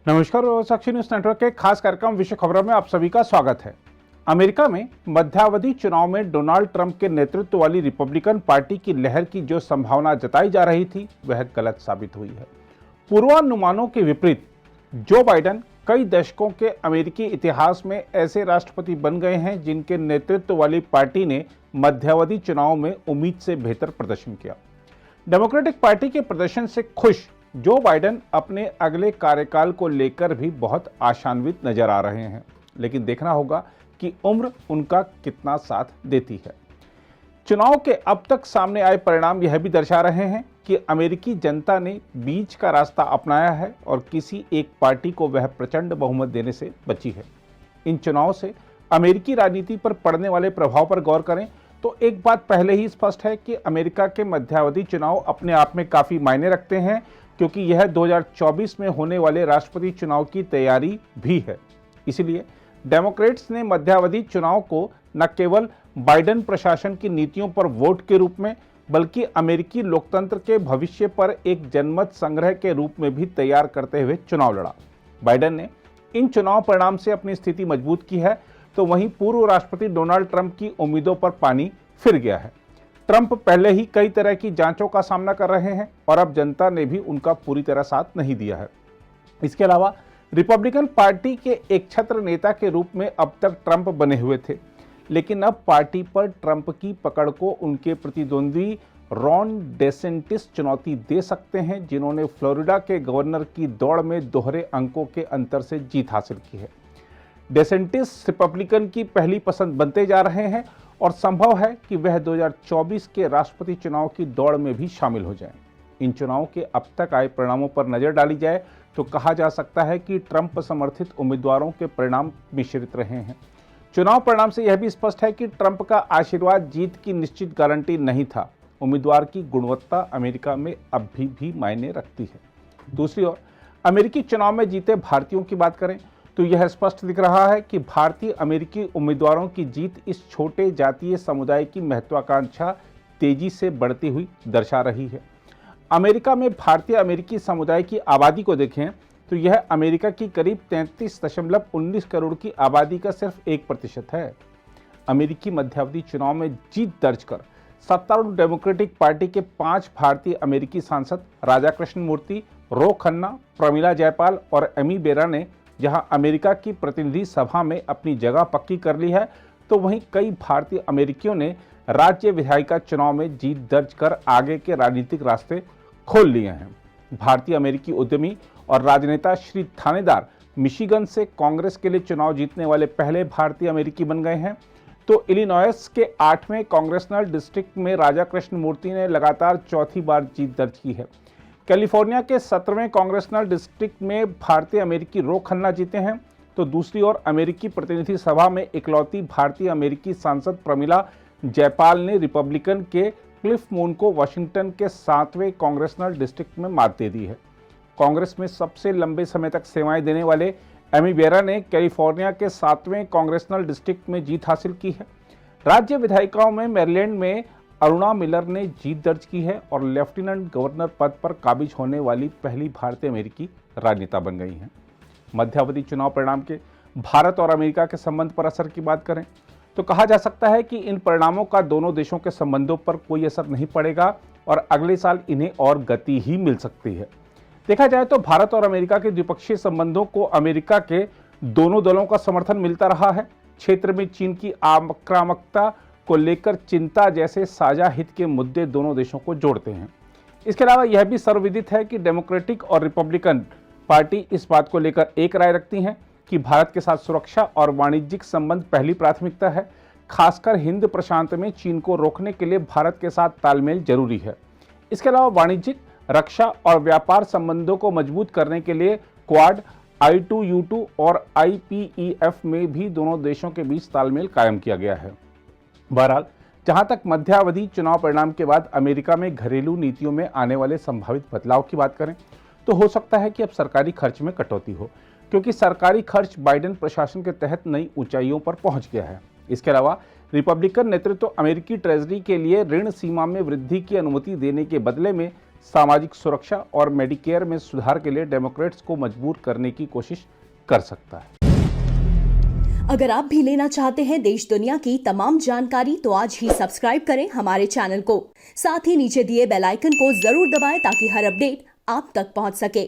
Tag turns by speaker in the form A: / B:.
A: नमस्कार और साक्षी news network के खास कार्यक्रम विश्व खबरों में आप सभी का स्वागत है। अमेरिका में मध्यावधि चुनाव में डोनाल्ड ट्रंप के नेतृत्व वाली रिपब्लिकन पार्टी की लहर की जो संभावना जताई जा रही थी वह गलत साबित हुई है। पूर्वानुमानों के विपरीत जो बाइडेन कई दशकों के अमेरिकी इतिहास में ऐसे राष्ट्रपति बन गए हैं जिनके नेतृत्व वाली पार्टी ने मध्यावधि चुनाव में उम्मीद से बेहतर प्रदर्शन किया। डेमोक्रेटिक पार्टी के प्रदर्शन से खुश जो बाइडेन अपने अगले कार्यकाल को लेकर भी बहुत आशान्वित नजर आ रहे हैं, लेकिन देखना होगा कि उम्र उनका कितना साथ देती है। चुनाव के अब तक सामने आए परिणाम यह भी दर्शा रहे हैं कि अमेरिकी जनता ने बीच का रास्ता अपनाया है और किसी एक पार्टी को वह प्रचंड बहुमत देने से बची है। इन चुनाव से अमेरिकी राजनीति पर पड़ने वाले प्रभाव पर गौर करें तो एक बात पहले ही स्पष्ट है कि अमेरिका के मध्यावधि चुनाव अपने आप में काफी मायने रखते हैं, क्योंकि यह 2024 में होने वाले राष्ट्रपति चुनाव की तैयारी भी है। इसलिए डेमोक्रेट्स ने मध्यावधि चुनाव को न केवल बाइडेन प्रशासन की नीतियों पर वोट के रूप में बल्कि अमेरिकी लोकतंत्र के भविष्य पर एक जनमत संग्रह के रूप में भी तैयार करते हुए चुनाव लड़ा। बाइडेन ने इन चुनाव परिणाम से अपनी स्थिति मजबूत की है, तो वहीं पूर्व राष्ट्रपति डोनाल्ड ट्रंप की उम्मीदों पर पानी फिर गया है। ट्रंप पहले ही कई तरह की जांचों का सामना कर रहे हैं और अब जनता ने भी उनका पूरी तरह साथ नहीं दिया है। इसके अलावा रिपब्लिकन पार्टी के एक छत्र नेता के रूप में अब तक ट्रंप बने हुए थे, लेकिन अब पार्टी पर ट्रंप की पकड़ को उनके प्रतिद्वंदी रॉन डेसेंटिस चुनौती दे सकते हैं, जिन्होंने फ्लोरिडा के गवर्नर की दौड़ में दोहरे अंकों के अंतर से जीत हासिल की है। डेसेंटिस रिपब्लिकन की पहली पसंद बनते जा रहे हैं और संभव है कि वह 2024 के राष्ट्रपति चुनाव की दौड़ में भी शामिल हो जाएं। इन चुनाव के अब तक आए परिणामों पर नजर डाली जाए तो कहा जा सकता है कि ट्रंप समर्थित उम्मीदवारों के परिणाम मिश्रित रहे हैं। चुनाव परिणाम से यह भी स्पष्ट है कि ट्रंप का आशीर्वाद जीत की निश्चित गारंटी नहीं था। उम्मीदवार की गुणवत्ता अमेरिका में अब भी मायने रखती है। दूसरी ओर अमेरिकी चुनाव में जीते भारतीयों की बात करें तो यह स्पष्ट दिख रहा है कि भारतीय अमेरिकी उम्मीदवारों की जीत इस छोटे जातीय समुदाय की महत्वाकांक्षा तेजी से बढ़ती हुई दर्शा रही है। अमेरिका में भारतीय अमेरिकी समुदाय की आबादी को देखें तो यह अमेरिका की करीब 33.19 करोड़ की आबादी का सिर्फ 1% है। अमेरिकी मध्यावधि चुनाव में जीत दर्ज कर सत्तारूढ़ डेमोक्रेटिक पार्टी के 5 भारतीय अमेरिकी सांसद राजा कृष्ण मूर्ति, रो खन्ना, प्रमिला जयपाल और एमी बेरा ने जहां अमेरिका की प्रतिनिधि सभा में अपनी जगह पक्की कर ली है, तो वहीं कई भारतीय अमेरिकियों ने राज्य विधायिका चुनाव में जीत दर्ज कर आगे के राजनीतिक रास्ते खोल लिए हैं। भारतीय अमेरिकी उद्यमी और राजनेता श्री थानेदार मिशिगन से कांग्रेस के लिए चुनाव जीतने वाले पहले भारतीय अमेरिकी बन गए हैं। तो इलिनॉयस के 8वें कांग्रेसनल डिस्ट्रिक्ट में राजा कृष्ण मूर्ति ने लगातार चौथी बार जीत दर्ज की है। कैलिफोर्निया के 17वें कांग्रेसनल डिस्ट्रिक्ट में भारतीय अमेरिकी रो खन्ना जीते हैं, तो दूसरी ओर अमेरिकी प्रतिनिधि सभा में इकलौती भारतीय अमेरिकी सांसद प्रमिला जयपाल ने रिपब्लिकन के क्लिफ मून को वाशिंगटन के 7वें कांग्रेसनल डिस्ट्रिक्ट में मात दे दी है। कांग्रेस में सबसे लंबे समय तक सेवाएं देने वाले एमी बेरा ने कैलिफोर्निया के 7वें कांग्रेसनल डिस्ट्रिक्ट में जीत हासिल की है। राज्य विधायिकाओं में मैरीलैंड में अरुणा मिलर ने जीत दर्ज की है और लेफ्टिनेंट गवर्नर पद पर काबिज होने वाली पहली भारतीय अमेरिकी राजनेता बन गई हैं। मध्यावधि चुनाव परिणाम के भारत और अमेरिका के संबंध पर असर की बात करें तो कहा जा सकता है कि इन परिणामों का दोनों देशों के संबंधों पर कोई असर नहीं पड़ेगा और अगले साल इन्हें और गति ही मिल सकती है। देखा जाए तो भारत और अमेरिका के द्विपक्षीय संबंधों को अमेरिका के दोनों दलों का समर्थन मिलता रहा है। क्षेत्र में चीन की आक्रामकता को लेकर चिंता जैसे साझा हित के मुद्दे दोनों देशों को जोड़ते हैं। इसके अलावा यह भी सर्वविदित है कि डेमोक्रेटिक और रिपब्लिकन पार्टी इस बात को लेकर एक राय रखती हैं कि भारत के साथ सुरक्षा और वाणिज्यिक संबंध पहली प्राथमिकता है। खासकर हिंद प्रशांत में चीन को रोकने के लिए भारत के साथ तालमेल जरूरी है। इसके अलावा वाणिज्यिक, रक्षा और व्यापार संबंधों को मजबूत करने के लिए क्वाड, I2U2 और IPEF में भी दोनों देशों के बीच तालमेल कायम किया गया है। बहरहाल जहां तक मध्यावधि चुनाव परिणाम के बाद अमेरिका में घरेलू नीतियों में आने वाले संभावित बदलाव की बात करें तो हो सकता है कि अब सरकारी खर्च में कटौती हो, क्योंकि सरकारी खर्च बाइडेन प्रशासन के तहत नई ऊंचाइयों पर पहुंच गया है। इसके अलावा रिपब्लिकन नेतृत्व अमेरिकी ट्रेजरी के लिए ऋण सीमा में वृद्धि की अनुमति देने के बदले में सामाजिक सुरक्षा और मेडिकेयर में सुधार के लिए डेमोक्रेट्स को मजबूर करने की कोशिश कर सकता है।
B: अगर आप भी लेना चाहते हैं देश दुनिया की तमाम जानकारी तो आज ही सब्सक्राइब करें हमारे चैनल को। साथ ही नीचे दिए बेल आइकन को जरूर दबाएं ताकि हर अपडेट आप तक पहुंच सके।